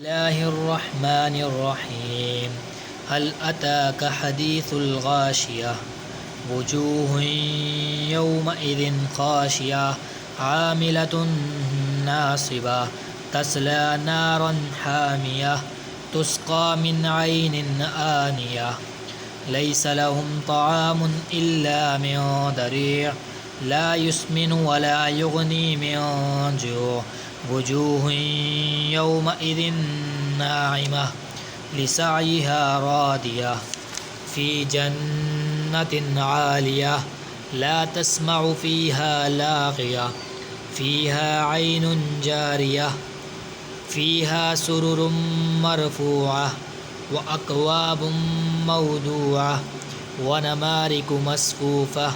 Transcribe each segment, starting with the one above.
الله الرحمن الرحيم هل أتاك حديث الغاشية وجوه يومئذ خاشعة عاملة ناصبة تصلى نارا حامية تسقى من عين آنية ليس لهم طعام إلا من ضريع لا يسمن ولا يغني من جوع وجوه يومئذ ناعمة لسعيها راضية في جنة عالية لا تسمع فيها لاغية فيها عين جارية فيها سرر مرفوعة وأكواب موضوعة ونمارق مصفوفة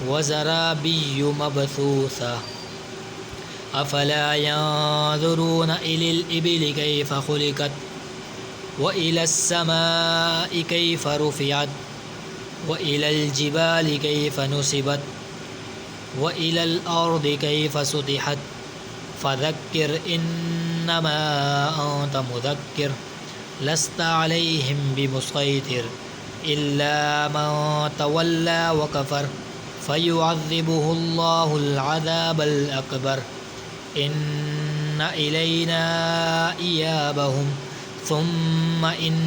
وزرابي مبثوثة أفلا ينظرون إلى الإبل كيف خلقت وإلى السماء كيف رفعت وإلى الجبال كيف نصبت وإلى الأرض كيف سطحت فذكر إنما أنت مذكر لست عليهم بمسيطر إلا من تولى وكفر فيعذبه الله العذاب الأكبر إن إلينا إيابهم ثم إن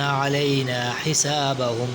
علينا حسابهم